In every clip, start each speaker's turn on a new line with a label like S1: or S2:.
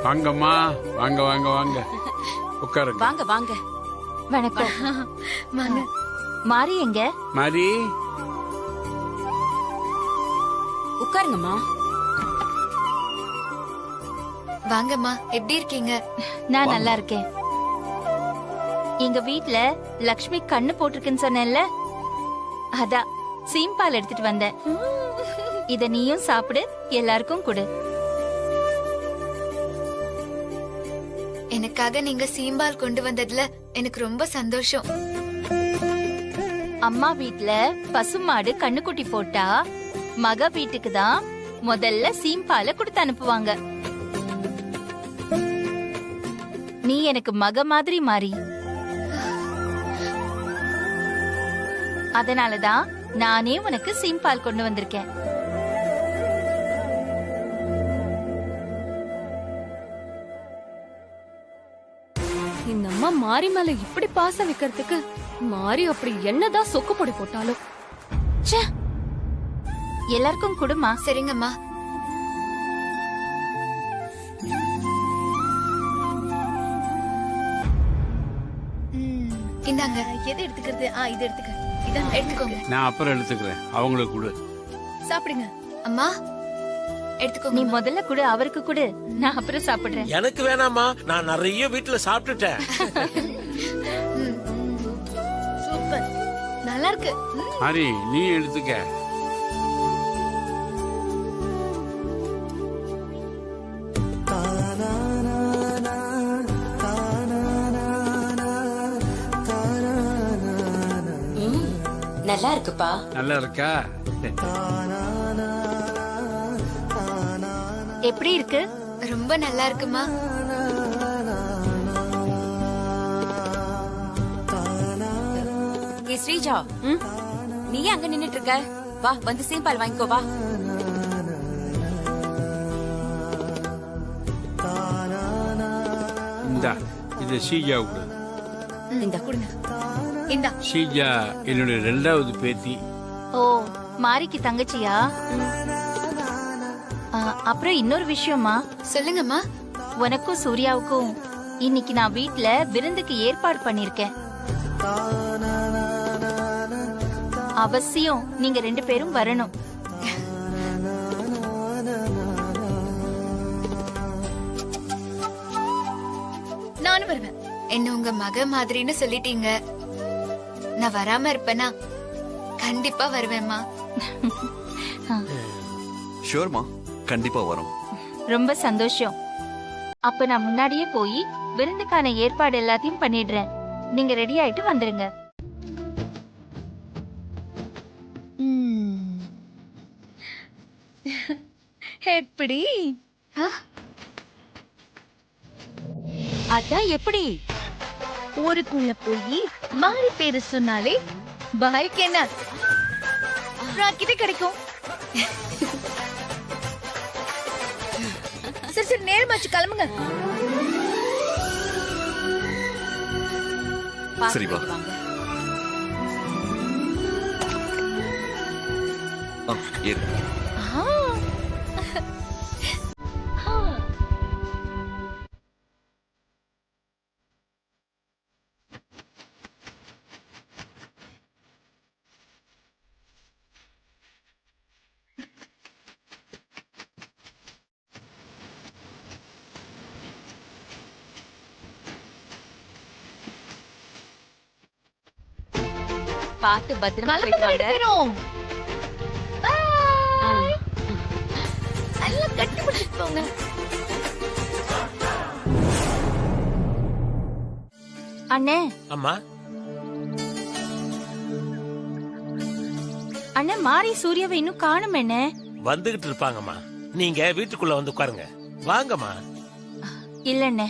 S1: வாங்கம்மா, வாங்க வாங்க வாங்க, உட்காருங்க.
S2: வாங்க வாங்க. வணக்கம்.
S3: வாங்க.
S2: மாரி எங்க?
S1: மாரி,
S2: உட்காருங்கம்மா.
S3: வாங்கம்மா, எப்படி இருக்கீங்க?
S2: நான் நல்லா இருக்கேன். எங்க வீட்ல லக்ஷ்மி கண்ணு போட்டிருக்குன்னு சொன்னேன்ல, அதான் சீம்பால் எடுத்துட்டு வந்தேன். இத நீயும் சாப்பிடு, எல்லாருக்கும் கொடு.
S3: எனக்காக நீங்க சீம்பால் கொண்டு வந்ததுல எனக்கு ரொம்ப சந்தோஷம்.
S2: அம்மா வீட்ல பசுமாடு கண்ணுக்குட்டி போட்டா மக வீட்டுக்கு தான் முதல்ல சீம்பால கொடுத்து அனுப்புவாங்க. நீ எனக்கு மக மாதிரி மாறி. அதனாலதான் நானே உனக்கு சீம்பால் கொண்டு வந்திருக்கேன்.
S4: இந்த அம்மா மாரி மேல இப்படி பாசம் வைக்கிறதுக்கு மாரி அப்படி என்னதான் சொக்கு பொடி போட்டாலும்.
S2: ச்சே, எல்லாருக்கும் குடுமா.
S3: சரிங்கம்மா. இந்தாங்க.
S5: எது எடுத்துக்கிறது? இது எடுத்துக்க. இதான்
S3: எடுத்துக்கோங்க.
S1: நான் அப்புறம் எடுத்துக்கிறேன். அவங்களுக்கு கொடு.
S5: சாப்பிடுங்க.
S3: அம்மா
S2: நீ
S3: எடுத்துக்கோங்க.
S2: முதல்ல குடு, அவருக்கு குடு, நான் அப்புறம் சாப்பிடுறேன்.
S6: எனக்கு வேணாமா, நான் நிறைய வீட்டுல சாப்பிட்டுட்டேன்.
S5: சூப்பர், நல்லா இருக்கு.
S1: மாரி, நீ எடுத்துக்க.
S2: நல்லா இருக்குப்பா.
S1: நல்லா இருக்கா?
S2: எப்படி இருக்கு?
S3: ரொம்ப நல்லா இருக்குமா.
S2: ஏ ஸ்ரீஜா, நீ அங்க நின்னுட்டு இருக்க? வா, வந்து சீம்பால் வாங்கிக்கோ வா.
S1: இந்தா, இது ஷீஜா கொடு.
S2: இந்த
S5: கொடுங்க. இந்தா.
S1: ஷீஜா என்னுடைய 2வது பேத்தி.
S2: ஓ, மாரிக்கு தங்கச்சியா? அப்புறம் இன்னொரு விஷயமா,
S3: சொல்லுங்கம்மா.
S2: உனக்கும் சூர்யாவுக்கும் இன்னைக்கு நான் வீட்ல விருந்துக்கு ஏற்பாடு பண்ணிருக்கேன். அவசியம் நீங்க 2 பேரும் வரணும்.
S5: நானும் வருவேன்.
S3: என்ன உங்க மக மாதிரின்னு சொல்லிட்டீங்க. நான் வராம இருப்பேனா? கண்டிப்பா வருவேம்மா.
S7: ஷூர்மா, கண்டிப்பா வரோம்.
S2: ரொம்ப சந்தோஷம். அப்ப நான் முன்னாடியே போய் விருந்துக்கான ஏற்பாடு எல்லாத்தையும் பண்ணிடுறேன். நீங்க ரெடி ஆயிட்டு வந்துருங்க.
S5: எப்படி?
S2: அதான் எப்படி?
S5: ஊருக்குள்ள போய் மாறி பேரு சொன்னாலே பைக் என்ன ராக்கெட்டே கிடைக்கும். சரி சரி, நேரமாச்சு, கிளம்புங்க.
S7: சரி, வா. ஏறு.
S2: பார்த்து பத்திரமா
S5: கிளம்புங்க,
S2: போயிட்டு
S5: ரெண்டு
S2: வாங்க.
S5: பேரும். Bye. நல்லா கட்டி பிடிச்சிட்டு போங்க.
S2: அண்ணே,
S6: அம்மா,
S2: அண்ணே, மாரி சூர்யாவை இன்னும் காணும். என்ன
S6: வந்துகிட்டு இருப்பாங்கம்மா. நீங்க வீட்டுக்குள்ள வந்து உட்காருங்க. வாங்கம்மா.
S2: இல்லண்ணே,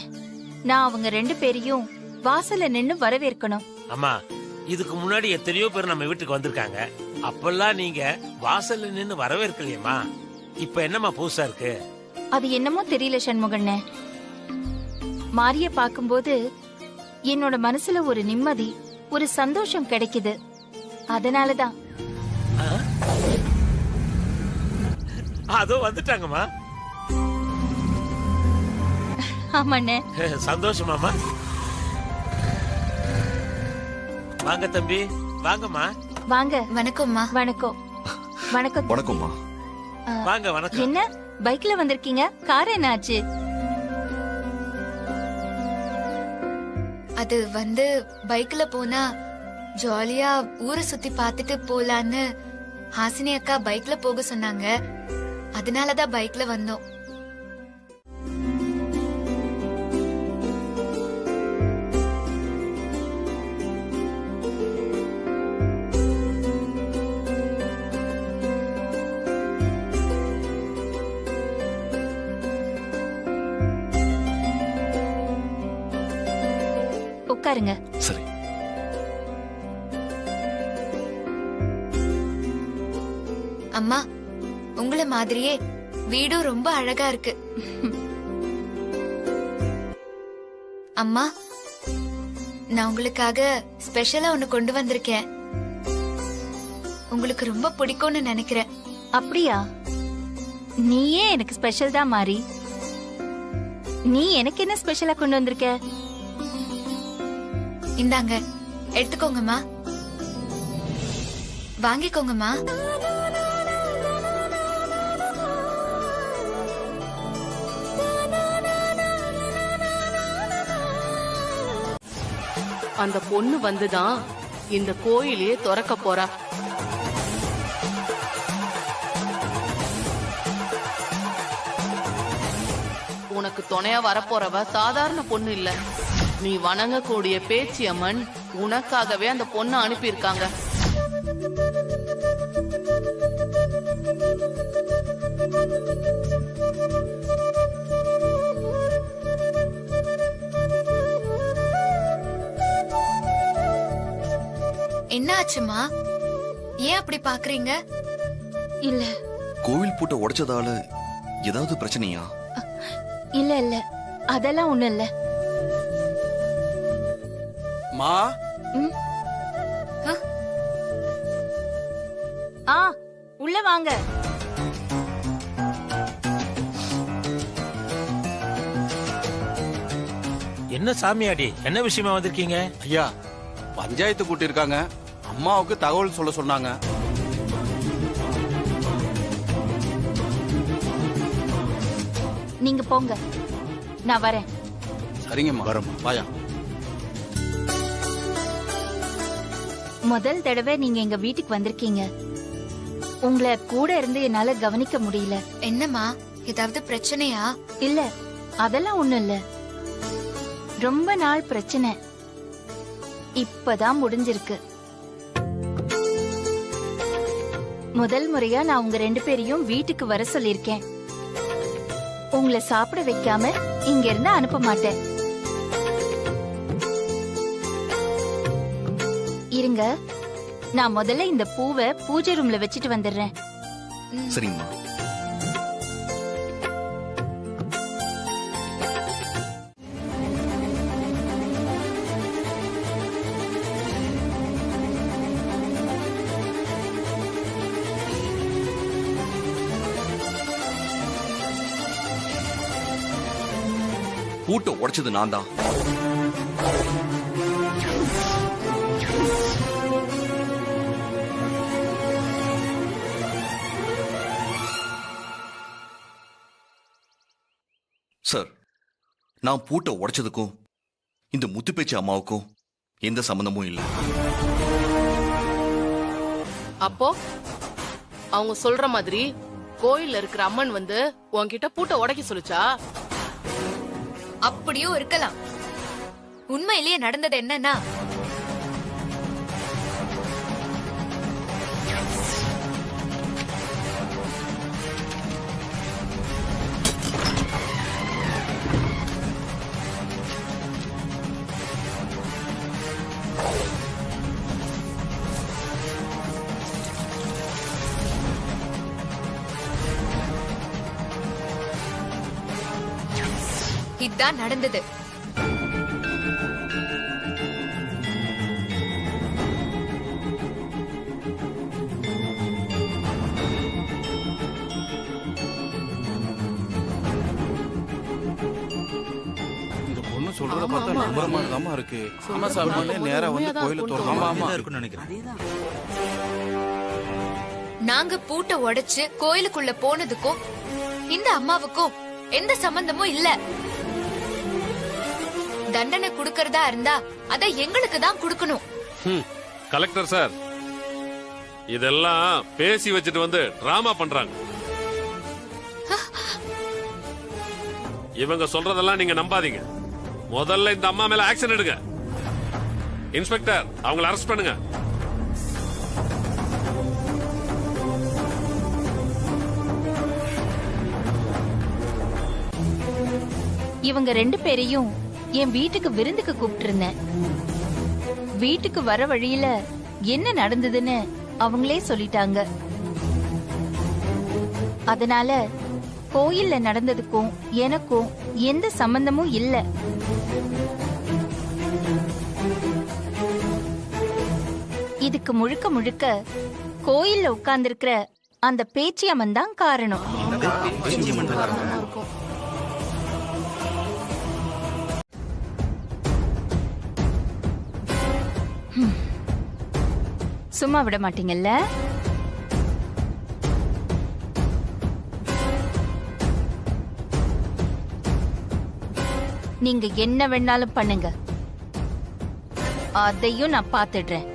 S2: நான் அவங்க 2 பேரையும் வாசல்ல நின்னு வரவேற்கணும்.
S6: அம்மா, இதுக்கு முன்னாடி எத்தனையோ பேர் நம்ம வீட்டுக்கு வந்திருக்காங்க. அப்பெல்லாம் நீங்க வாசல்ல நின்னு வரவேற்கலையம்மா. இப்ப என்னம்மா புதுசா இருக்கு?
S2: அது என்னமோ தெரியல சண்முகண்ணே. மாரிய பாக்கும்போது என்னோட மனசுல ஒரு நிம்மதி, ஒரு சந்தோஷம் கிடைக்குது. அதனாலதான்.
S6: அதோ வந்துட்டாங்கம்மா.
S2: ஆமாண்ணே.
S6: சந்தோஷமாமா? வாங்க தம்பி, வாங்கம்மா.
S2: வாங்க.
S3: வணக்கம்மா.
S2: வணக்கம். வணக்கம்.
S7: வணக்கம்மா.
S6: வாங்க. வணக்கம்.
S2: என்ன பைக்ல வந்திருக்கீங்க? கார் என்ன ஆச்சு?
S3: அது பைக்ல போனா ஜாலியா ஊரை சுத்தி பார்த்துட்டு போலான்னு ஹாசினி அக்கா பைக்ல போக சொன்னாங்க. அதனாலதான் பைக்ல வந்தோம்.
S2: உட்காருங்க.
S7: சரி.
S3: அம்மா, உங்களை மாதிரியே வீடும் ரொம்ப அழகா இருக்கு. அம்மா, நான் உங்களுக்காக ஸ்பெஷலா ஒண்ணு கொண்டு வந்திருக்கேன். உங்களுக்கு ரொம்ப பிடிக்கும்னு நினைக்கிறேன்.
S2: அப்படியா? நீயே எனக்கு ஸ்பெஷல் தான் மாறி. நீ எனக்கு என்ன ஸ்பெஷலா கொண்டு வந்திருக்க?
S3: இந்தாங்க, எடுத்துக்கோங்கம்மா. வாங்கிக்கோங்கம்மா.
S5: அந்த பொண்ணு வந்துதான் இந்த கோயிலையே திறக்க போறா. உனக்கு துணையா வரப்போறவ சாதாரண பொண்ணு இல்ல. நீ வணங்கக்கூடிய பேச்சியம்மன் உனக்காகவே அந்த பொண்ணை அனுப்பியிருக்காங்க.
S3: என்ன ஆச்சுமா? ஏன் அப்படி பாக்குறீங்க?
S2: இல்ல
S7: கோவில் பூட்டை உடைச்சதால ஏதாவது பிரச்சனையா?
S2: இல்ல இல்ல, அதெல்லாம் ஒண்ணு இல்ல.
S1: மா,
S2: உள்ள வாங்க.
S6: என்ன சாமியாடி, என்ன விஷயமா வந்திருக்கீங்க?
S1: ஐயா, பஞ்சாயத்து கூட்டியிருக்காங்க. அம்மாவுக்கு தகவல் சொல்ல சொன்னாங்க.
S2: நீங்க போங்க, நான் வரேன்.
S1: சரிங்கம்மா, வரம்மா. வாயா.
S2: முதல் தடவை நீங்க எங்க வீட்டுக்கு வந்திருக்கீங்க. உங்களை கூட இருந்து என்னால கவனிக்க முடியல.
S3: என்னம்மா, ஏதாவது பிரச்சனையா?
S2: இல்ல, அதெல்லாம் ஒண்ணும் இல்ல. ரொம்ப நாள் பிரச்சனை இப்பதான் முடிஞ்சிருக்கு. முதல் முறையா நான் உங்க 2 பேரையும் வீட்டுக்கு வர சொல்லிருக்கேன். உங்களை சாப்பிட வைக்காம இங்க இருந்து அனுப்ப மாட்டேன். இருங்க, நான் முதல்ல இந்த பூவை பூஜை ரூம்ல வச்சிட்டு வந்துடுறேன்.
S7: சரிங்கம்மா. பூட்டை உடைச்சது நான் தான். சார், நான் பூட்டை உடைச்சதுக்கும் இந்த முத்துப்பேச்சி அம்மாவுக்கும் எந்த சம்பந்தமும் இல்லை.
S5: அப்போ அவங்க சொல்ற மாதிரி கோயில்ல இருக்கிற அம்மன் வந்து உன்கிட்ட பூட்டை உடைக்க சொல்லுச்சா?
S3: அப்படியும் இருக்கலாம். உண்மையிலேயே நடந்தது என்னன்னா, இதான் நடந்தது.
S1: சொல்றத பார்த்தா நம்புற மாதிரி தான் இருக்கு. ஆமா சாமி, நேரா வந்து கோயில திறந்து ஆமா
S8: இருக்குன்னு நினைக்கிறேன்.
S3: நாங்க பூட்டை உடைச்சு கோயிலுக்குள்ள போனதுக்கும் இந்த அம்மாவுக்கும் எந்த சம்பந்தமும் இல்ல. தண்டனை குடுக்கறதா இருந்தா அத எங்களுக்கு தான் குடுக்கணும்.
S9: கலெக்டர் சார், இதெல்லாம் பேசி வச்சுட்டு வந்து டிராமா பண்றாங்க. இவங்க சொல்றதெல்லாம் நீங்க நம்பாதீங்க. முதல்ல இந்த அம்மா மேல ஆக்ஷன் எடுங்க. இன்ஸ்பெக்டர், அவங்களை அரெஸ்ட் பண்ணுங்க.
S2: இவங்க 2 பேரையும் என் வீட்டுக்கு விருந்துக்கு கூப்பிட்டு இருந்தேன். வீட்டுக்கு வர வழியில என்ன நடந்ததுன்னு அவங்களே சொல்லிட்டாங்க. அதனால கோயில்ல நடந்ததுக்கும் எனக்கும் எந்த சம்பந்தமும் இல்ல. இதுக்கு முழுக்க முழுக்க கோயில்ல உட்கார்ந்திருக்கிற அந்த பேச்சியம்மன் தான் காரணம். சும்மா விட மாட்டீங்கல்ல? நீங்க என்ன வேணாலும் பண்ணுங்க, அதையும் நான் பாத்துடுறேன்.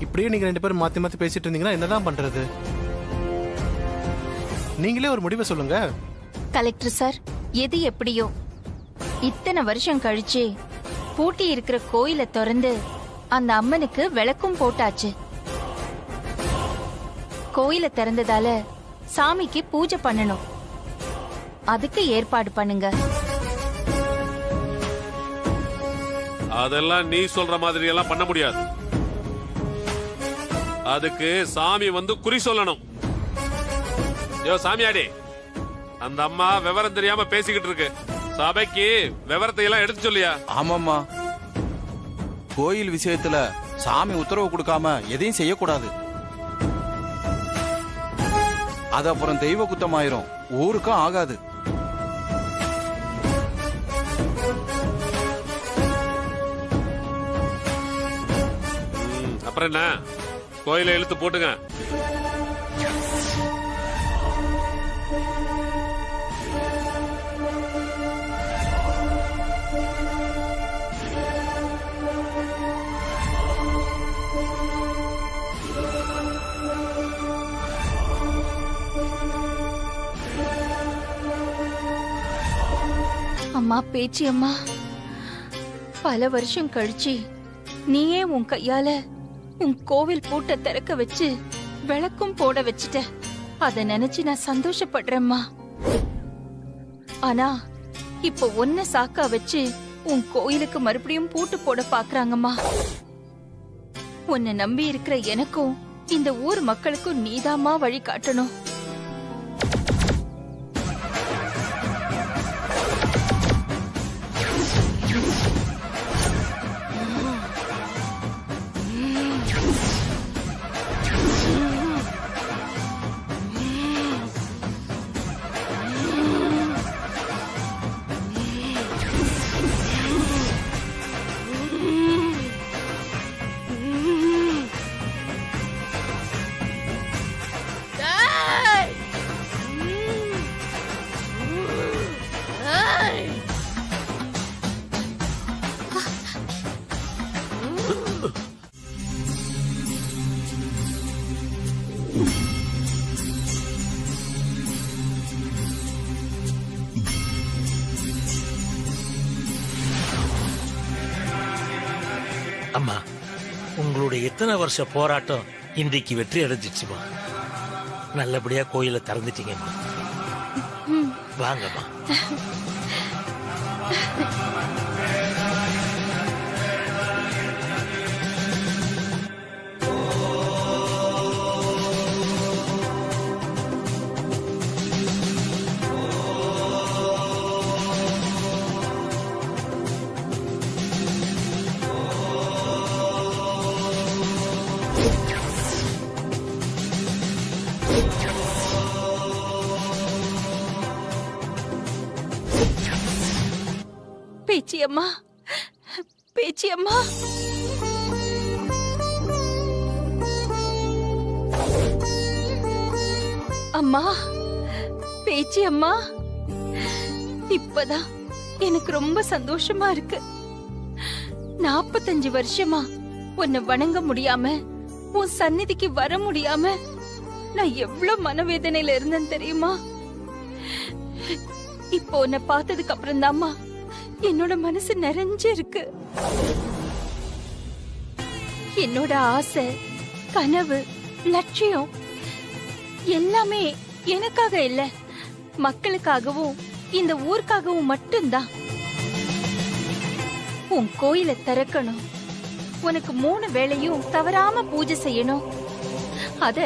S10: இப்படியே நீங்க 2 பேரும் மாத்தி மாத்தி பேசிட்டு இருந்தீங்கன்னா என்னதான் பண்றது? நீங்களே ஒரு முடிவை சொல்லுங்க.
S2: கலெக்டர் சார், எது எப்படியோ இத்தனை வருஷம் கழிச்சு பூட்டி இருக்கிற கோயிலை திறந்து அந்த அம்மனுக்கு விளக்கும் போட்டாச்சு. கோயிலை திறந்ததால சாமிக்கு பூஜை பண்ணணும். அதுக்கு ஏற்பாடு பண்ணுங்க.
S9: அதெல்லாம் நீ சொல்ற மாதிரி எல்லாம் பண்ண முடியாது. அதுக்கு சாமி வந்து குறி சொல்லணும். யோ சாமியாடி, அந்த அம்மா விவரம் தெரியாம பேசிக்கிட்டு இருக்கு. சபைக்கு விவரத்தை எல்லாம் எடுத்து சொல்லியா?
S1: ஆமாம்மா, கோயில் விஷயத்துல சாமி உத்தரவு கொடுக்காம எதையும் செய்யக்கூடாது. அது அப்புறம் தெய்வ குத்தமாயிரும், ஊருக்கும் ஆகாது.
S9: அப்புறம் என்ன, கோயிலை இழுத்து போட்டுங்க.
S2: அம்மா பேச்சி அம்மா, பல வருஷம் கழிச்சு நீயே உன் கையால உன் கோவில் பூட்டை திறக்க வச்சு விளக்கும் போட வச்சுட்ட. அத நினைச்சு நான் சந்தோஷப்படுறேம்மா. ஆனா இப்ப ஒன்ன சாக்கா வச்சு உன் கோயிலுக்கு மறுபடியும் பூட்டு போட பாக்குறாங்கம்மா. உன்னை நம்பி இருக்கிற எனக்கும் இந்த ஊர் மக்களுக்கும் நீதாம்மா வழி காட்டணும்.
S6: அம்மா, உங்களுடைய எத்தனை வருஷ போராட்டம் இன்றைக்கு வெற்றி அடைஞ்சிச்சுமா. நல்லபடியா கோயிலை திறந்துட்டீங்கம்மா. வாங்கம்மா.
S2: பேச்சியம்மா, பேச்சியம்மா. அம்மா, பேச்சியம்மா, இப்பதான் எனக்கு ரொம்ப சந்தோஷமா இருக்கு. 45 வருஷமா உன்னை வணங்க முடியாம, உன் சந்நிதிக்கு வர முடியாம நான் எவ்வளவு மனவேதனையில இருந்தேன் தெரியுமா? இப்போ உன்னை பார்த்ததுக்கு அப்புறம் தாம்மா என்னோட மனசு நிறைஞ்சு இருக்கு. என்னோட ஆசை, கனவு, லட்சியம் எல்லாமே எனக்காக இல்ல, மக்களுக்காகவும் இந்த ஊருக்காகவும் மட்டும்தான். உன் கோயில திறக்கணும், உனக்கு 3 வேளையும் தவறாம பூஜை செய்யணும், அத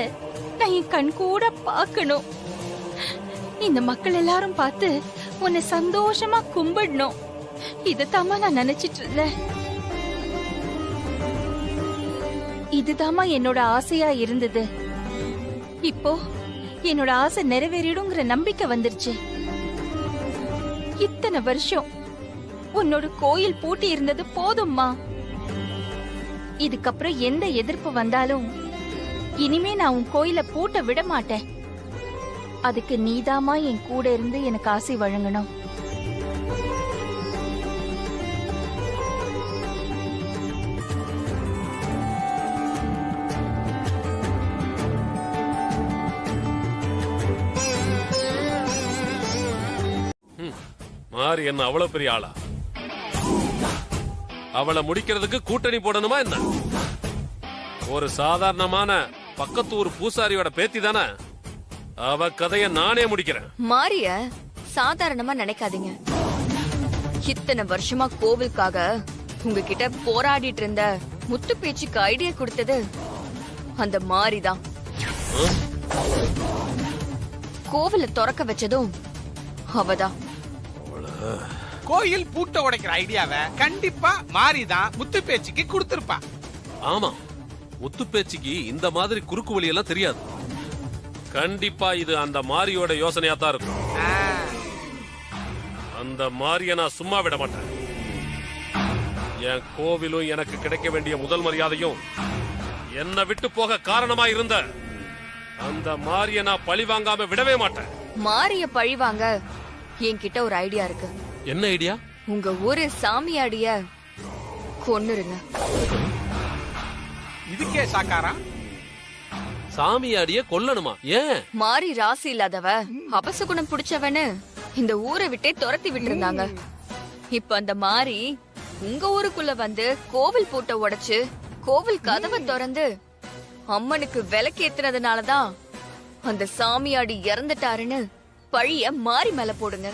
S2: நான் என் கண் கூட பார்க்கணும். இந்த மக்கள் எல்லாரும் பார்த்து உன்னை சந்தோஷமா கும்பிடணும். இதுதாம்மா நான் நினைச்சிட்டு இருந்தேன். இதுதாம்மா என்னோட ஆசையா இருந்தது. இப்போ என்னோட ஆசை நிறைவேறிடுங்கிற நம்பிக்கை வந்துருச்சு. இத்தனை வருஷம் உன்னோட கோயில் பூட்டி இருந்தது போதும்மா. இதுக்கப்புறம் எந்த எதிர்ப்பு வந்தாலும் இனிமே நான் உன் கோயில பூட்ட விட மாட்டேன். அதுக்கு நீதாமா என் கூட இருந்து எனக்கு ஆசை வழங்கணும்.
S9: மாறி என்ன அவ்வளவு பெரிய ஆளா? அவளை முடிக்கிறதுக்கு கூட்டணி போடணுமா என்ன? ஒரு சாதாரணமான பக்கத்தூர் பூசாரியோட பேத்தி தானே. அவ கதைய நானே முடிக்கிறேன்.
S8: மாரிய சாதாரணமா நினைக்காதீங்க. இத்தனை வருஷமா கோவிலுக்காக உங்ககிட்ட போராடிட்டு இருந்த முத்து பேச்சுக்கு ஐடியா கொடுத்தது அந்த மாரிதான். கோவில திறக்க வச்சதும் அவதான்.
S11: கோயில் பூட்ட உடைக்கிற ஐடியாவை கண்டிப்பா மாரிதான் முத்து பேச்சுக்கு கொடுத்திருப்பா.
S9: ஆமா, முத்து பேச்சுக்கு இந்த மாதிரி குறுக்கு வழி எல்லாம் தெரியாது. கண்டிப்பா இது அந்த மாரியோட யோசனையா தான் இருக்கும். அந்த மாரிய நான் சும்மா விட மாட்டேன். என் கோவிலும் எனக்கு கிடைக்க வேண்டிய முதல் மரியாதையும் என்னை விட்டு போக காரணமா இருந்த அந்த மாரிய நான் பழி வாங்காம விடவே மாட்டேன்.
S8: மாரிய பழி வாங்க என்கிட்ட ஒரு ஐடியா இருக்கு.
S9: என்ன ஐடியா?
S8: உங்க ஊரு சாமியாடிய கொன்னுருங்க.
S11: இதுக்கே சாக்காரா?
S9: சாமியாடிய கொல்லணுமா? ஏன்?
S8: மாரி ராசி இல்லாதவ, அபசகுணம் புடிச்சவனு இந்த ஊரை விட்டே துரத்தி விட்டு இருந்தாங்க. இப்ப அந்த மாரி உங்க ஊருக்குள்ள வந்து கோவில் பூட்ட உடைச்சு கோவில் கதவை திறந்து அம்மனுக்கு விளக்கேத்துனதுனாலதான் அந்த சாமியாடி இறந்துட்டாருன்னு பழிய மாரி மேல போடுங்க.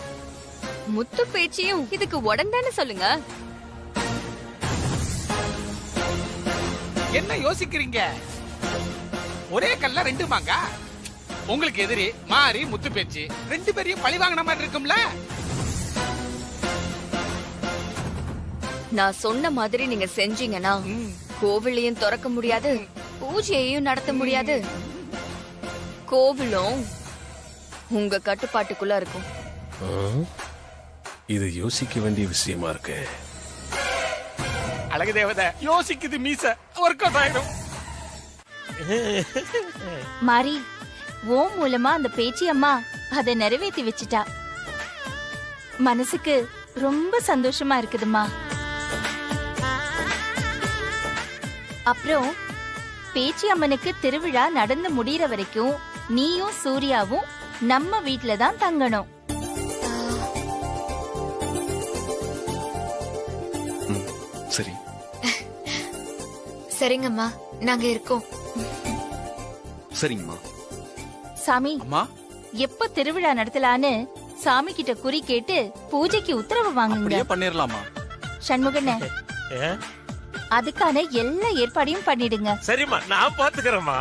S8: முத்து பேச்சியும் இதுக்கு உடன்தானே சொல்லுங்க.
S11: என்ன யோசிக்கிறீங்க? ஒரே கல்ல 2 மாங்கா. உங்களுக்கு எதிரி மாரி முத்து பேச்சு 2 பேரையும் பழி வாங்கின மாதிரி இருக்கும்ல.
S8: நான் சொன்ன மாதிரி நீங்க செஞ்சீங்கன்னா கோவிலையும் திறக்க முடியாது, பூஜையையும் நடத்த முடியாது. கோவிலும் உங்க கட்டுப்பாட்டுக்குள்ள இருக்கும்.
S9: இது யோசிக்க வேண்டிய விஷயமா இருக்கு.
S11: அழகு தேவதை யோசிக்குது மீச ஒர்க் அவுட் ஆயிடும்.
S2: மாரி, ஓ மூலமா அந்த பேச்சி அம்மா அதை நிறைவேற்றி வச்சிட்டா. மனசுக்கு ரொம்ப சந்தோஷமா இருக்குதுமா. அப்புறம் பேச்சி அம்மனுக்கு திருவிழா நடந்து முடியற வரைக்கும் நீயும் சூர்யாவும் நம்ம வீட்ல தான் தங்கணும்.
S7: சரி
S3: சரிங்கம்மா, நாங்க இருக்கோம்.
S7: சரிங்கம்மா.
S2: சாமி,
S1: அம்மா,
S2: எப்ப திருவிழா நடத்தலான்னு சாமி கிட்ட குறி கேட்டு பூஜைக்கு உத்தரவு வாங்குங்க.
S1: அப்படியே பண்ணிரலாமா?
S2: சண்முகண்ணே, அதுக்கான எல்லா ஏற்பாடையும் பண்ணிடுங்க.
S6: சரிம்மா, நான் பாத்துக்கிறேம்மா.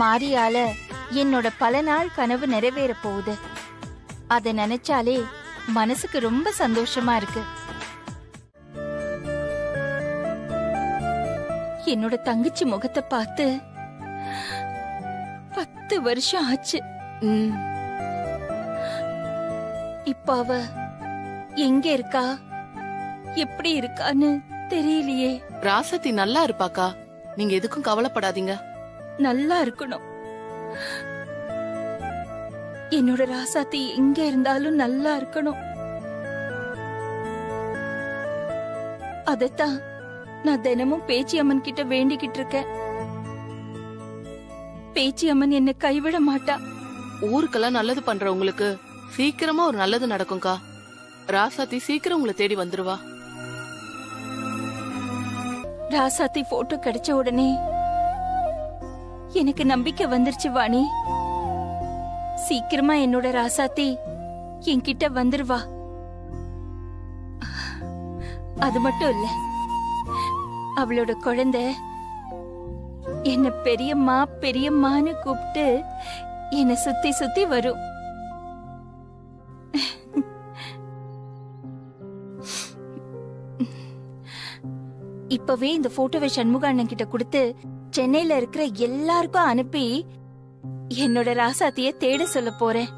S2: மாரியால என்னோட பல நாள் கனவு நிறைவேற போகுது. அத நினைச்சாலே மனசுக்கு ரொம்ப சந்தோஷமா இருக்கு. என்னோட தங்கச்சி முகத்தை பார்த்து 10 வருஷம் ஆச்சு. இப்ப அவ எங்க இருக்கா, எப்படி இருக்கான்னு தெரியலையே.
S5: ராசத்தி நல்லா இருப்பாக்கா, நீங்க எதுக்கும் கவலைப்படாதீங்க.
S2: நல்லா இருக்கணும். என்னோட ராசாத்தி எங்க இருந்தாலும் நல்லா இருக்கணும். அதத்தான் நான் தினமும் பேச்சி அம்மன் கிட்ட வேண்டிக்கிட்டு இருக்கேன். பேச்சி அம்மன் என்ன கைவிட மாட்டா.
S5: ஊருக்கெல்லாம் நல்லது பண்றவங்களுக்கு சீக்கிரமா ஒரு நல்லது நடக்கும்க்கா. ராசாத்தி சீக்கிரம் உங்களை தேடி வந்துருவா.
S2: ராசாத்தி போட்டோ கிடைச்ச உடனே எனக்கு நம்பிக்கை வந்துருச்சு வாணி. சீக்கிரமா என்னோட ராசாத்தி என்கிட்ட வந்துருவா. அது மட்டும் இல்ல, அவளோட குழந்தை என்ன பெரியம்மா பெரியம்மான்னு கூப்பிட்டு என்ன சுத்தி சுத்தி வரும். இப்பவே இந்த போட்டோவை சண்முக அண்ணன் கிட்ட கொடுத்து சென்னையில இருக்கிற எல்லாருக்கும் அனுப்பி என்னோட ராசாத்திய தேட சொல்ல போறேன்.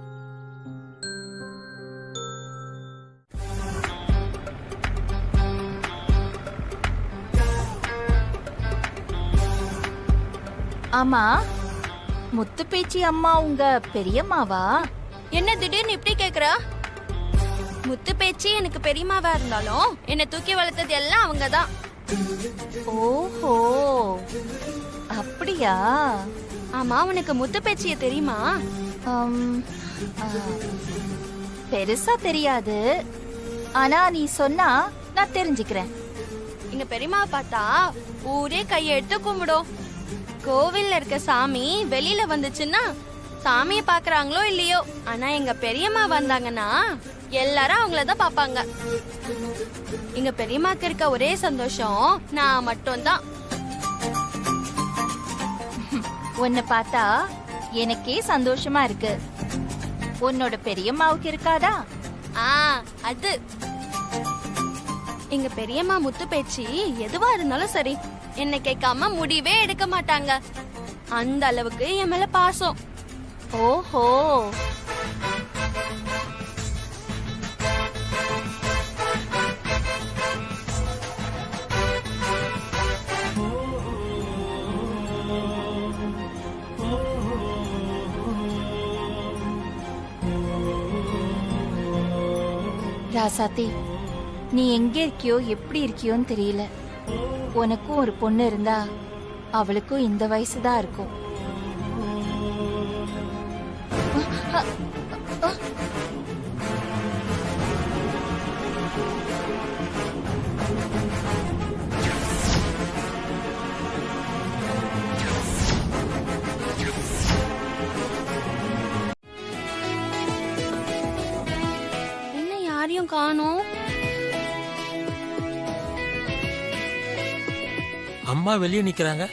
S2: ஆமா, முத்து பேச்சி அம்மா உங்க பெரியம்மாவா?
S12: என்ன திடீர்னு இப்படி கேக்குறா? முத்து பேச்சி எனக்கு பெரியம்மாவா இருந்தாலும் என்ன தூக்கி வளர்த்தது எல்லாம் அவங்கதான்.
S2: ஓஹோ, அப்படியா?
S12: ஆமா, உனக்கு முத்து பேச்சிய தெரியுமா?
S2: பெருசா தெரியாது, ஆனா நீ சொன்னா நான் தெரிஞ்சுக்கிறேன்.
S12: எங்க பெரியம்மாவை பார்த்தா ஊரே கையெடுத்து கும்பிடும். கோவில்ல இருக்க சாமி வெளியில வந்துச்சுன்னா சாமிய பாக்குறாங்களோ இல்லையோ, ஆனா எங்க பெரியம்மா வந்தாங்கன்னா எல்லாரும் அவங்களதான் பாப்பாங்க. எங்க பெரியம்மாக்கு இருக்க ஒரே சந்தோஷம் நான் மட்டும்தான்.
S2: உன்னை பார்த்தா எனக்கே சந்தோஷமா இருக்கு. உன்னோட பெரியம்மாவுக்கு இருக்காதா?
S12: அது எங்க பெரியம்மா முத்து பேச்சி எதுவா இருந்தாலும் சரி என்ன கேட்காம முடிவே எடுக்க மாட்டாங்க. அந்த அளவுக்கு என் மேல பாசம்.
S2: ஓஹோ, ராசாத்தி, நீ எங்க இருக்கியோ எப்படி இருக்கியோன்னு தெரியல. உனக்கும் ஒரு பொண்ணு இருந்தா அவளுக்கும் இந்த வயசுதான் இருக்கும்.
S12: என்ன யாரையும் காணோம்?
S6: அம்மா வெளியே நிக்கிறாங்க.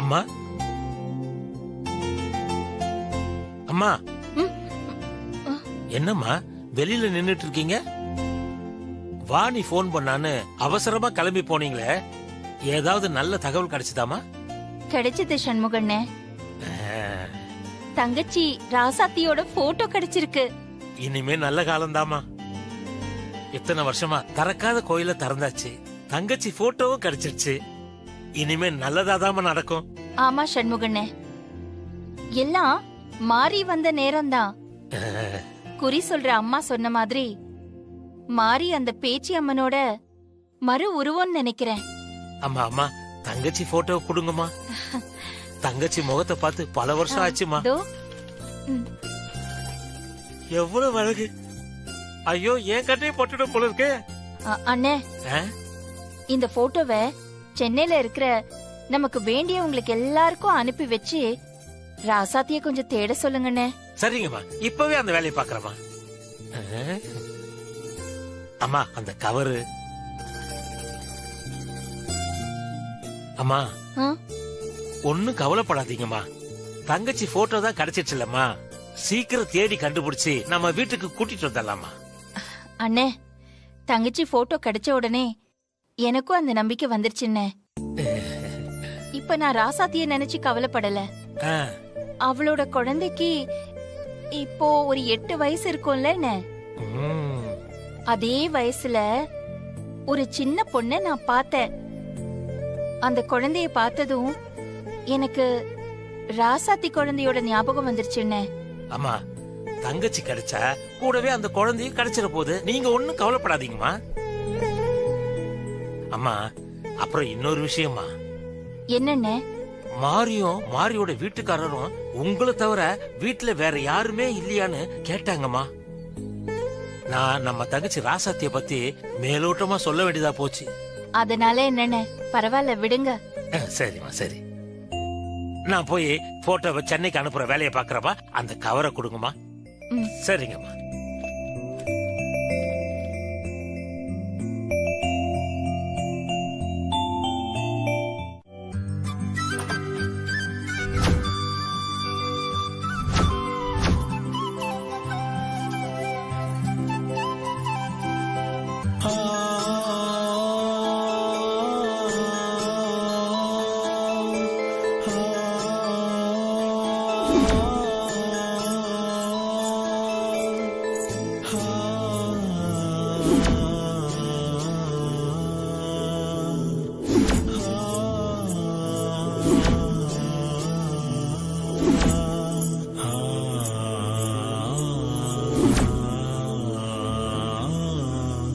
S6: அம்மா, அம்மா, என்னம்மா வெளியில நின்னுட்டு இருக்கீங்க? வா, நீ போன் பண்ணான்னு அவசரமா கிளம்பி போனீங்களே, ஏதாவது நல்ல தகவல் கிடைச்சதாமா?
S2: கிடைச்சது சண்முகண்ணே. தங்கச்சி ராசாத்தியோட போட்டோ கிடைச்சிருக்கு.
S6: இனிமே நல்ல காலம்தாமா. இத்தனை வருஷமா திறக்காத கோயில திறந்தாச்சு, தங்கச்சி போட்டோவும் கிடைச்சிருச்சு. இனிமே நல்லதாதாம நடக்கும்.
S2: ஆமா சண்முகண்ணே, எல்லாம் மாறி வந்த நேரம்தான். குறி சொல்ற அம்மா சொன்ன மாதிரி மாறி அந்த பேச்சி அம்மனோட மறு உருவம்னு நினைக்கிறேன்.
S6: அம்மா, அம்மா, தங்கச்சி போட்டோ கொடுங்கம்மா. தங்கச்சி முகத்தை பார்த்து பல வருஷம் ஆச்சுமா. எவ்வளவு அழகு! ஐயோ, ஏன் கட்டையை போட்டுடும் போல இருக்கு.
S2: அண்ணே, இந்த போட்டோவை சென்னையில இருக்கிற நமக்கு வேண்டியவங்களுக்கு எல்லாருக்கும் அனுப்பி வச்சு ராசாத்திய கொஞ்சம் தேட சொல்லுங்கண்ணே.
S6: சரிங்கம்மா, இப்பவே அந்த வேலையை பாக்குறமா. அம்மா, அந்த கவரு. அம்மா, ஒன்னும் கவலைப்படாதீங்கம்மா. தங்கச்சி போட்டோ தான் கிடைச்சிருச்சுல்லம்மா. சீக்கிரம் தேடி கண்டுபிடிச்சு நம்ம வீட்டுக்கு கூட்டிட்டு வந்துடலாமா.
S2: அண்ணே, தங்கச்சி போட்டோ கிடைச்ச உடனே எனக்கும் அந்த நம்பிக்கை வந்துருச்சுன்னு. இப்ப நான் ராசாத்திய நினைச்சு கவலைப்படல. அவளோட குழந்தைக்கு இப்போ ஒரு 8 வயசு இருக்கும்ல. அதே வயசுல ஒரு சின்ன பொண்ண நான் பார்த்தேன். அந்த குழந்தைய பார்த்ததும் எனக்கு ராசாத்தி குழந்தையோட ஞாபகம் வந்துருச்சுன்னு.
S6: அம்மா, தங்கச்சி கிடைச்சா கூடவே அந்த குழந்தையும் கிடைச்சிட போகுது. நீங்க ஒண்ணும் கவலைப்படாதீங்கம்மா. அம்மா, அப்புறம் இன்னொரு விஷயமா.
S2: என்னன்னு?
S6: மாரியோட வீட்டுக்காரரும் உங்களை தவிர வீட்டுல வேற யாருமே இல்லையான்னு கேட்டாங்கம்மா. நான் நம்ம தங்கச்சி ராசாத்திய பத்தி மேலோட்டமா சொல்ல வேண்டியதா போச்சு.
S2: அதனால என்னன்னு? பரவாயில்ல, விடுங்க.
S6: சரிம்மா, சரி. நான் போய் போட்டோவை சென்னைக்கு அனுப்புற வேலையை பாக்குறப்பா அந்த கவரை கொடுங்கம்மா. சரிங்கம்மா.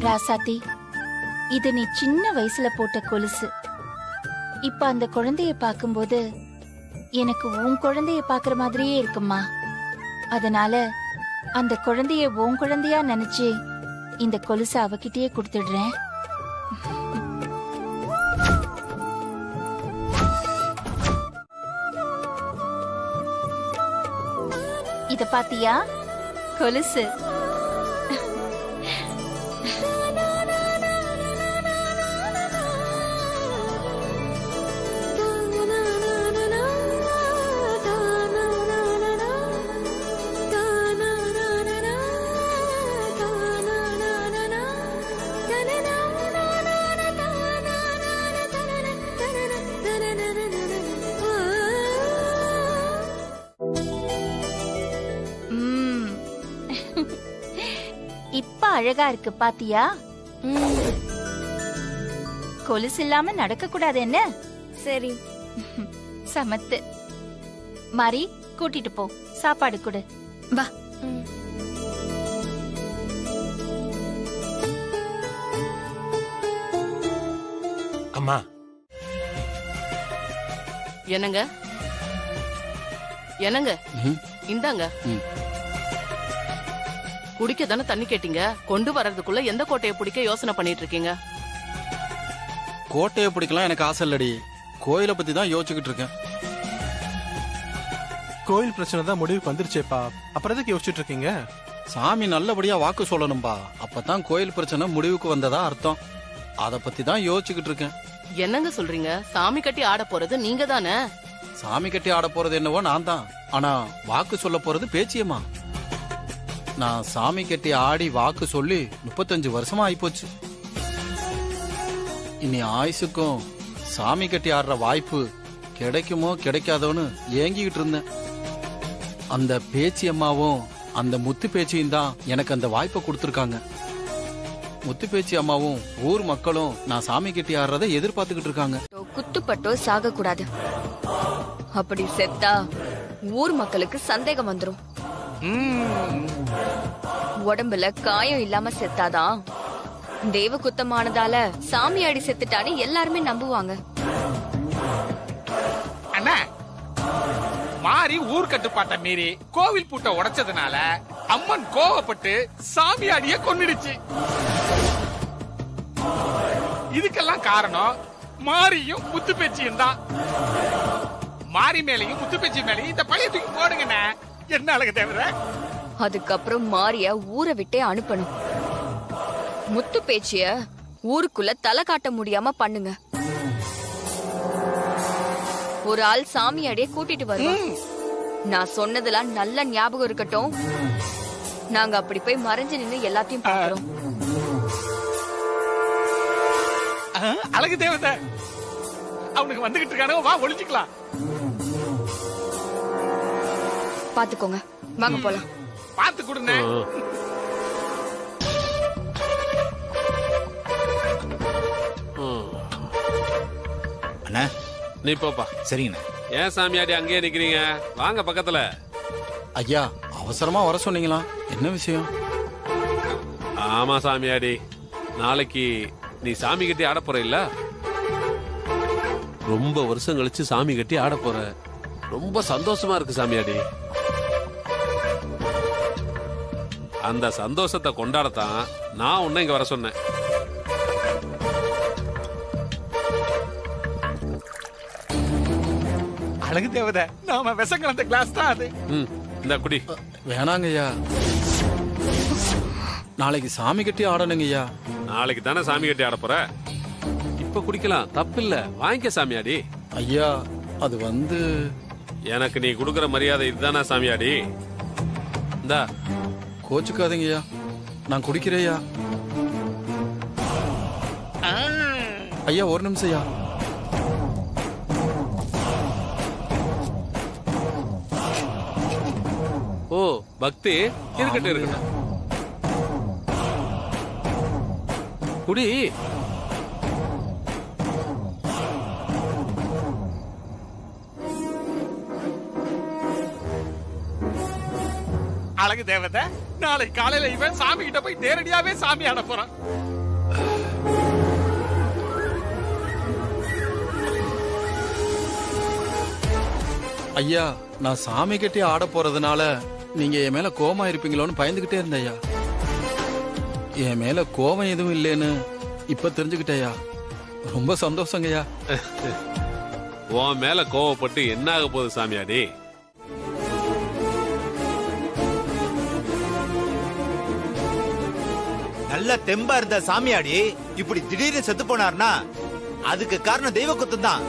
S2: ராசாத்தி, இது நீ சின்ன வயசுல போட்ட கொலுசு. இப்ப அந்த குழந்தைய பாக்கும்போது எனக்கு உன் குழந்தைய பாக்குற மாதிரியே இருக்குமா. அதனால அந்த குழந்தைய உன் குழந்தையா நினைச்சு இந்த கொலுசை அவகிட்டயே கொடுத்துடுறேன். இத பாத்தியா? கொலுசு. இப்ப அழகா இருக்கு பாத்தியா? கொலுசு இல்லாம நடக்க கூடாது என்ன?
S12: சரி.
S2: சமத்து. மாரி, கூட்டிட்டு போ, சாப்பாடு கொடு.
S3: வா.
S6: அம்மா.
S5: என்னங்க? இந்தாங்க. குடிக்க தானே தண்ணி கேட்டீங்க. கொண்டு வர்றதுக்குள்ள எந்த கோட்டையை பிடிக்க யோசனை பண்ணிட்டு இருக்கீங்க?
S1: கோட்டையை பிடிக்கலாம் எனக்கு ஆசை இல்லடி. கோயிலை பத்தி தான் யோசிச்சுக்கிட்டு இருக்கேன்.
S10: கோயில் பிரச்சனை தான் முடிவுக்கு வந்துருச்சேப்பா, அப்புறம் எதுக்கு யோசிச்சுட்டு இருக்கீங்க?
S1: சாமி நல்லபடியா வாக்கு சொல்லணும்பா, அப்பதான் கோயில் பிரச்சனை முடிவுக்கு வந்ததா அர்த்தம். அத பத்தி தான் யோசிச்சுக்கிட்டு இருக்கேன்.
S5: என்னங்க சொல்றீங்க? சாமி கட்டி ஆட போறது நீங்க தானே?
S1: சாமி கட்டி ஆட போறது என்னவோ நான் தான், ஆனா வாக்கு சொல்ல போறது பேச்சியம்மா. நான் சாமி கட்டி ஆடி வாக்கு சொல்லி 35 வருஷமா ஆயிப்போச்சு. இனி ஆயுசுக்கும் சாமி கட்டி ஆடுற வாய்ப்பு கிடைக்குமோ கிடைக்காதோன்னு ஏங்கிக்கிட்டு இருந்தேன். அந்த பேச்சியம்மாவும் அந்த முத்து பேச்சியும் தான் எனக்கு அந்த வாய்ப்பை கொடுத்துருக்காங்க. முத்து பேச்சி அம்மாவும் ஊர் மக்களும் நான் சாமி கட்டி ஆடுறதை எதிர்பார்த்துக்கிட்டு இருக்காங்க.
S8: குத்துப்பட்டோ சாக கூடாது. அப்படி செத்தா ஊர் மக்களுக்கு சந்தேகம் வந்துரும். உடம்புல காயம் இல்லாம செத்தாதான் தெய்வ குத்தமானதால சாமியாடி செத்துட்டான்னு எல்லாருமே நம்புவாங்க.
S11: அண்ணா, மாறி ஊர் கட்டுப்பாட்டை மீறி கோவில் பூட்டை உடைச்சதுனால அம்மன் கோவப்பட்டு சாமியாடிய கொன்னுடுச்சு. இதுக்கெல்லாம் காரணம் மாரியும் முத்து பேச்சியும் தான். மாரி மேலையும் முத்து பேச்சி மேலையும் இந்த பழைய தூக்கி போடுங்கண்ணே. என்ன அழகு தேவர.
S8: அதுக்கப்புறம் மாரிய ஊரை விட்டே அனுப்பணும். முத்து பேச்சிய ஊருக்குள்ள தலை காட்ட முடியாம பண்ணுங்க. ஒரு ஆள் சாமியாடிய கூட்டிட்டு வருவோம். நான் சொன்னதெல்லாம் நல்ல ஞாபகம் இருக்கட்டும். நாங்க அப்படி போய் மறைஞ்சு நின்று எல்லாத்தையும் பாக்குறோம்.
S11: அழகு தேவதை அவனுக்கு வந்துகிட்டு இருக்கானோ, வா ஒளிச்சுக்கலாம்.
S8: பாத்துக்கோங்க, வாங்க போலாம்.
S11: பாத்து கொடுங்க.
S13: அண்ணா
S9: நீ போப்பா.
S13: சரிங்கண்ணா.
S9: ஏன் சாமியாடி அங்கேயே நிக்கிறீங்க? வாங்க பக்கத்துல.
S1: ஐயா அவசரமா வர சொன்னீங்களா? என்ன விஷயம்?
S9: ஆமா சாமியாடி, நாளைக்கு நீ சாமி கட்டி ஆட போற இல்ல? ரொம்ப வருஷம் கழிச்சு சாமி கட்டி ஆட போற. ரொம்ப சந்தோஷமா இருக்கு சாமியாடி. அந்த சந்தோஷத்தை கொண்டாடத்தான் நான் உன்னை இங்க வர சொன்னேன்.
S11: அழகு தேவதை, நாம விஷம் கலந்த கிளாஸ் தான் அது.
S9: இந்த குடி.
S1: வேணாங்க ஐயா, நாளைக்கு சாமி கட்டி ஆடணுங்க ஐயா.
S9: நாளைக்கு தானே சாமி கட்டி ஆட போற, இப்ப குடிக்கலாம், தப்பில்ல. வாங்கிக்க சாமியாடி.
S1: ஐயா அது வந்து
S9: எனக்கு நீ கொடுக்கற மரியாதை இதுதானா சாமியாடி? இந்தா.
S1: கோச்சுக்காதீங்க ஐயா, நான் குடிக்கிறேன் ஐயா. ஐயா ஒரு நிமிஷம் ஐயா.
S9: ஓ பக்தி, இருக்கட்டும் இருக்கட்டும், குடி.
S11: அழகு தேவதை, நாளை காலையில இவன் சாமி கிட்ட போய் நேரடியாவே சாமி ஆட போறான்.
S1: ஐயா நான் சாமி கட்டி ஆட போறதுனால நீங்க என் மேல கோவமா இருப்பீங்களோன்னு பயந்துகிட்டே இருந்தேன் ஐயா. என் மேல கோவம் எதுவும் இல்லைன்னு இப்ப தெரிஞ்சுக்கிட்டேயா. ரொம்ப சந்தோஷங்கய்யா.
S9: உன் மேல கோவப்பட்டு என்ன ஆக போகுது சாமியாடி?
S13: நல்ல தெம்பா இருந்த சாமியாடி இப்படி திடீர்னு செத்து போனார்னா அதுக்கு காரணம் தெய்வ குத்தம் தான்.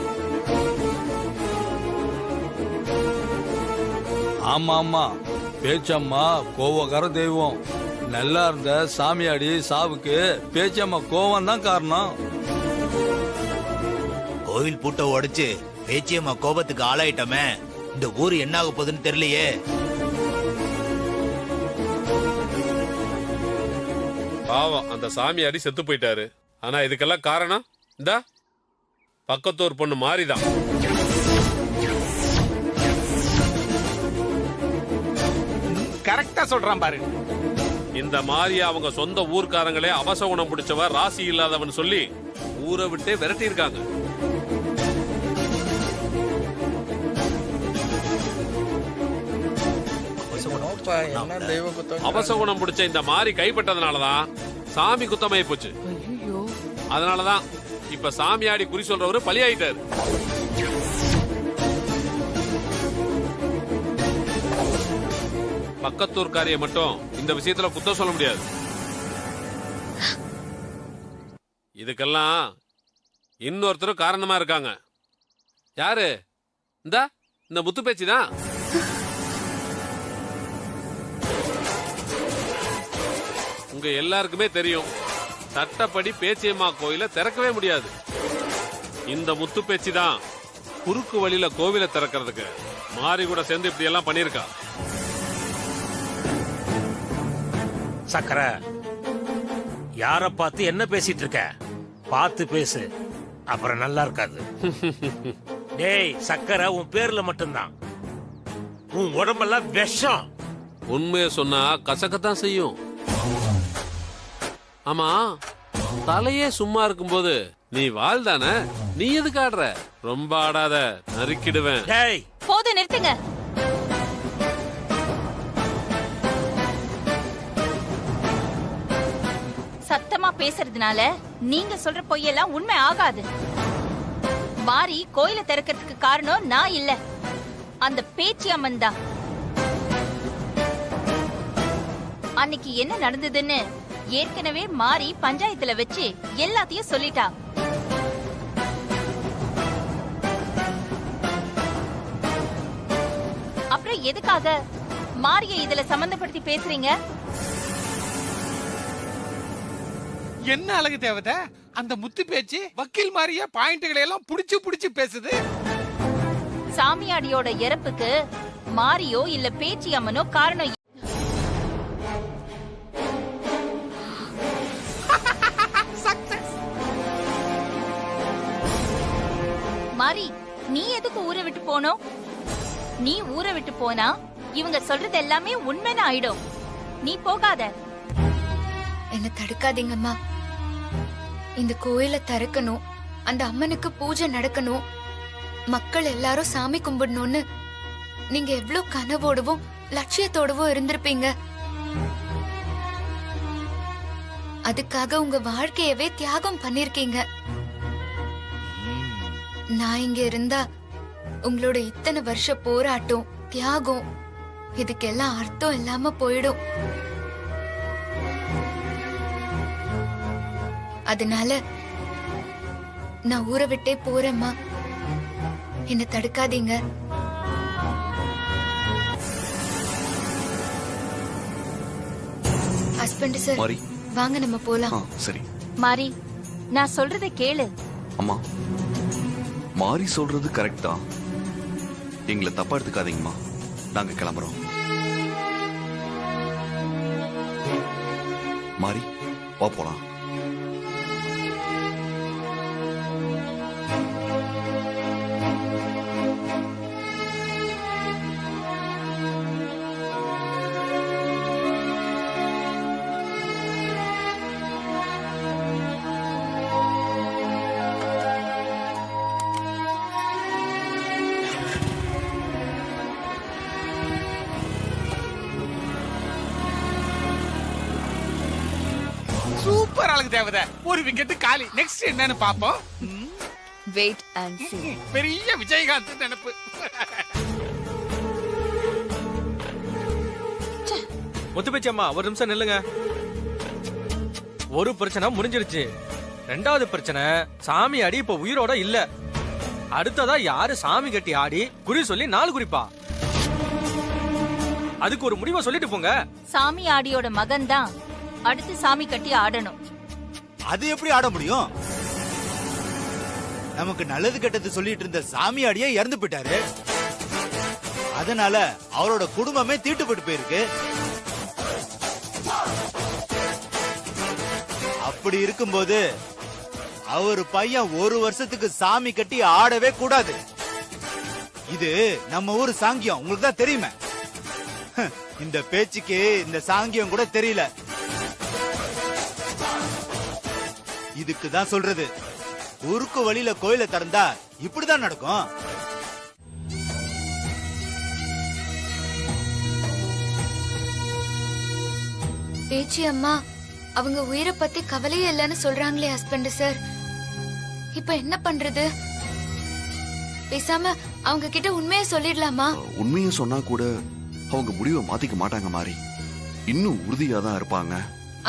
S14: ஆமா ஆமா, பேச்சம்மா கோவக்கார தெய்வம். நல்லா இருந்த சாமியாடி சாவுக்கு பேச்சம்மா கோவம் தான் காரணம்.
S13: கோவில் பூட்டை உடைச்சு பேச்சியம்மா கோபத்துக்கு ஆளாயிட்டமே, இந்த ஊர் என்ன ஆக போகுதுன்னு தெரியலையே.
S9: பாவம், அந்த சாமியாடி செத்து போயிட்டாரு. ஆனா இதுக்கெல்லாம் காரணம் இந்த பக்கத்தூர் பொண்ணு மாறிதான்.
S11: கரெக்டா சொல்றான் பாரு.
S9: இந்த மாதிரி அவங்க சொந்த ஊர்க்காரங்களே அவசகுணம் பிடிச்சவ, ராசி இல்லாதவன் சொல்லி ஊரை விட்டே விரட்டி இருக்காங்க. அவசகுணம் பிடிச்ச இந்த மாதிரி கைப்பட்டதுனாலதான் சாமி குத்தமாயி போச்சு. அதனாலதான் இப்ப சாமியாடி குறி சொல்றவரு பலியாயிட்டாரு. பக்கத்தூர்காரிய மட்டும் இந்த விஷயத்துல குத்தம் சொல்ல முடியாது. இதுக்கெல்லாம் இன்னொருத்தரும் காரணமா இருக்காங்க. யாரு? இந்த முத்து பேச்சுதான். உங்க எல்லாருக்குமே தெரியும், சட்டப்படி பேச்சியம்மா கோயில திறக்கவே முடியாது. இந்த முத்து பேச்சு தான் குறுக்கு வழியில கோவில திறக்கிறதுக்கு மாறி கூட சேர்ந்து இப்படி எல்லாம் பண்ணிருக்கா.
S6: சக்கர, யார பார்த்து என்ன பேசிட்டு இருக்க? பார்த்து பேசு, அப்புறம் நல்லா இருக்காது. டேய் சக்கர, உன் பேர்ல மட்டும்தான், உன் உடம்பெல்லாம் விஷம்.
S9: உண்மையை சொன்னா கசக்கத்தான் செய்யும். ஆமா, தலையே சும்மா இருக்கும்போது நீ வாழ்தானே, நீ எதுக்கு ஆடுற? ரொம்ப ஆடாத, நறுக்கிடுவேன்.
S2: போது நிறுத்துங்க. சத்தமா பேசுறதுனால நீங்க சொல்ற பொய்யெல்லாம் உண்மை ஆகாது. மாறி கோயில திறக்கிறதுக்கு காரணம் நான் இல்ல, அந்த பேச்சி அம்மன் தான். அன்னைக்கு என்ன நடந்ததுன்னு ஏற்கனவே மாறி பஞ்சாயத்துல வச்சு எல்லாத்தையும் சொல்லிட்டா. அப்புறம் எதுக்காக மாரிய இதுல சம்பந்தப்படுத்தி பேசுறீங்க?
S11: என்ன அழகு தேவதை, அந்த முத்து பேச்சு வக்கீல் மாதிரியே பாயிண்ட்களை எல்லாம் புடிச்சு புடிச்சு பேசுது.
S2: சாமியாடியோட இறப்புக்கு மாரியோ இல்ல பேச்சி அம்மனோ காரணம். மாரி, நீ எதுக்கு ஊரை விட்டு போனோம்? நீ ஊரை விட்டு போனா இவங்க சொல்றது எல்லாமே உண்மைன்னு ஆயிடும். நீ போகாத.
S3: என்ன தடுக்காதீங்கம்மா. இந்த கோயில திறக்கணும், அந்த அம்மனுக்கு பூஜை நடக்கணும், மக்கள் எல்லாரும் சாமி கும்பிடணும்னு நீங்க எவ்வளவு கனவோடவும் லட்சியத்தோடவும் இருந்திருப்பீங்க. அதுக்காக உங்க வாழ்க்கையவே தியாகம் பண்ணிருக்கீங்க. நான் இங்க இருந்தா உங்களோட இத்தனை வருஷ போராட்டம் தியாகம் இதுக்கெல்லாம் அர்த்தம் இல்லாம போயிடும். அதனால நான் ஊரை விட்டே போறேம்மா. என்ன தடுக்காதீங்க. ஹஸ்பண்ட் சார், வாங்க நம்ம போலாம்.
S7: சரி
S2: மாரி, நான் சொல்றத கேளு.
S7: அம்மா, மாரி சொல்றது கரெக்ட் தான். எங்களை தப்பா எடுத்துக்காதீங்கம்மா. நாங்க கிளம்புறோம். மாரி, வா போலாம்.
S11: சூப்பர் அழகு தேவதை, ஒரு விக்கெட் காலி. நெக்ஸ்ட் என்னன்னு பாப்போம்.
S8: Wait and see.
S11: பெரிய விஜயகாந்த் நினைப்பு.
S15: முத்துப்பேச்சி அம்மா, ஒரு நிமிஷம் நில்லுங்க. ஒரு பிரச்சனை முடிஞ்சிருச்சு. ரெண்டாவது பிரச்சனை, சாமி அடி இப்ப உயிரோட இல்ல. அடுத்ததா யாரு சாமி கட்டி ஆடி குறி சொல்லி 4 குறிப்பா? அதுக்கு ஒரு முடிவை சொல்லிட்டு போங்க.
S2: சாமி ஆடியோட மகன் தான் அடுத்து சாமி கட்டி ஆடணும்.
S13: அது எப்படி ஆட முடியும்? நமக்கு நல்லது கெட்டது சொல்லிட்டு இருந்த சாமியாடியே இறந்து போயிட்டாரு. அதனால அவரோட குடும்பமே தீட்டுப்பட்டு போயிருக்கு. அப்படி இருக்கும்போது அவர் பையன் 1 வருஷத்துக்கு சாமி கட்டி ஆடவே கூடாது. இது நம்ம ஊர் சாங்கியம், உங்களுக்கு தான் தெரியுமே. இந்த பேச்சுக்கு இந்த சாங்கியம் கூட தெரியல. இதுக்கு தான் சொல்றது, குறுக்கு வழியில கோயில திறந்தா இப்படிதான் நடக்கும்.
S3: பேச்சி அம்மா அவங்க உயிரை பத்தி கவலையே இல்லைன்னு சொல்றாங்களே ஹஸ்பண்ட் சார். இப்ப என்ன பண்றது? பேசாம அவங்க கிட்ட உண்மையை சொல்லிடலாமா?
S7: உண்மையை சொன்னா கூட அவங்க முடிவை மாத்திக்க மாட்டாங்க மாரி. இன்னும் உறுதியா தான் இருப்பாங்க.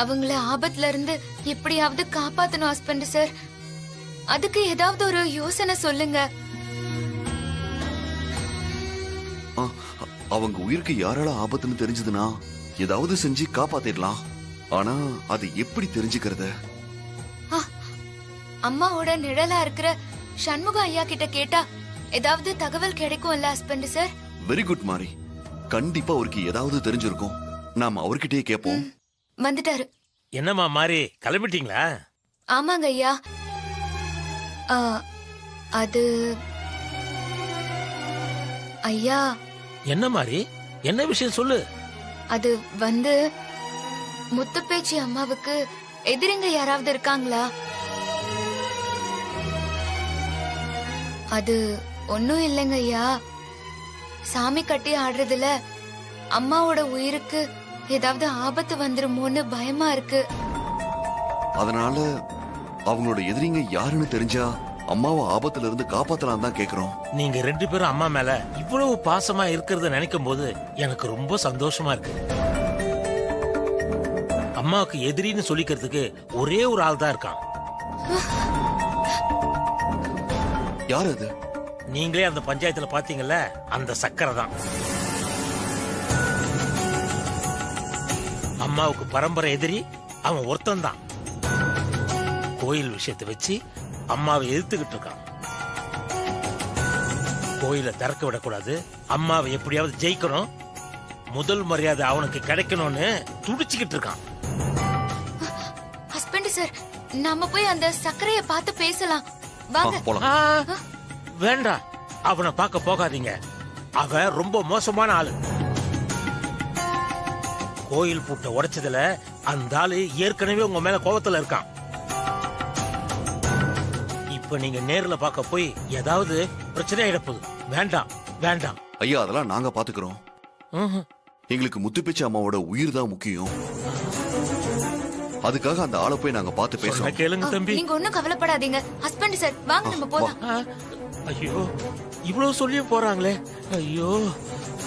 S3: அவங்கள ஆபத்துல இருந்து எப்படியாவது காப்பாத்தணும் ஹஸ்பண்ட் சார். அதுக்கு ஏதாவது ஒரு யோசனை சொல்லுங்க.
S7: அவங்க உயிருக்கு யாரால ஆபத்துன்னு தெரிஞ்சதுன்னா ஏதாவது செஞ்சு காப்பாத்திடலாம். ஆனா அது எப்படி தெரிஞ்சுக்கிறது?
S3: அம்மாவோட நிழலா இருக்கிற சண்முக ஐயா கிட்ட கேட்டா ஏதாவது தகவல் கிடைக்கும் இல்ல ஹஸ்பண்ட் சார்?
S7: வெரி குட் மாரி. கண்டிப்பா அவருக்கு ஏதாவது தெரிஞ்சிருக்கும். நாம அவர்கிட்டயே கேட்போம்.
S3: வந்துட்டாரு.
S6: என்னம்மா மாரி, கிளம்பிட்டீங்களா?
S3: ஆமாங்க ஐயா. அது ஐயா.
S6: என்ன மாரி, என்ன விஷயம் சொல்லு.
S3: அது வந்து முத்துப்பேச்சி அம்மாவுக்கு எதிரிங்க யாராவது இருக்காங்களா? அது ஒன்னும் இல்லைங்க ஐயா. சாமி கட்டி ஆடுறதுல அம்மாவோட உயிருக்கு ஏதாவது ஆபத்து வந்துருமோன்னு பயமா இருக்கு.
S7: அதனால அவங்களோட எதிரிங்க யாருன்னு தெரிஞ்சா அம்மாவை ஆபத்துல இருந்து காப்பாத்தலாம் தான் கேக்குறோம்.
S6: நீங்க 2 பேரும் அம்மா மேல இவ்வளவு பாசமா இருக்கிறத நினைக்கும் போது எனக்கு ரொம்ப சந்தோஷமா இருக்கு. அம்மாவுக்கு எதிரின்னு சொல்லிக்கிறதுக்கு ஒரே ஒரு ஆள் தான் இருக்கான்.
S7: யார் அது?
S6: நீங்களே அந்த பஞ்சாயத்துல பாத்தீங்கல்ல, அந்த சக்கரை தான். அம்மாவுக்கு பரம்பரை எதிரி அவன் ஒருத்தன் தான். கோயில் விஷயத்தை வச்சு அம்மாவை எதிர்த்துக்கிட்டு இருக்கான். கோயிலை திறக்க விடக்கூடாது, அம்மாவை எப்படியாவது ஜெயிக்கணும், முதல் மரியாதை அவனுக்கு கிடைக்கணும்னு துடிச்சுக்கிட்டு இருக்கான்.
S3: ஹஸ்பண்ட் சார், நம்ம போய் அந்த சக்கரைய பார்த்து பேசலாம் வாங்க.
S6: வேண்டாம், அவனை பார்க்க போகாதீங்க. அவன் ரொம்ப மோசமான ஆளு. கோயில் பூட்டை உடைச்சதுல அந்த ஆளு ஏற்கனவே உங்க மேல கோபத்துல இருக்கான். இப்ப நீங்க நேர்ல பார்க்க போய் ஏதாவது பிரச்சனை ஆயிடப்போகுது. வேண்டாம் வேண்டாம்.
S7: ஐயா, அதெல்லாம் நாங்க பாத்துக்கிறோம். எங்களுக்கு முத்துப்பேச்சி அம்மாவோட உயிர் தான் முக்கியம். அதுக்காக அந்த ஆளை போய் நாங்க பார்த்து பேசுறோம்.
S6: கேளுங்க தம்பி.
S3: நீங்க ஒண்ணும் கவலைப்படாதீங்க ஹஸ்பண்ட் சார், வாங்க நம்ம போலாம்.
S6: ஐயோ, இவ்வளவு சொல்லியும் போறாங்களே. ஐயோ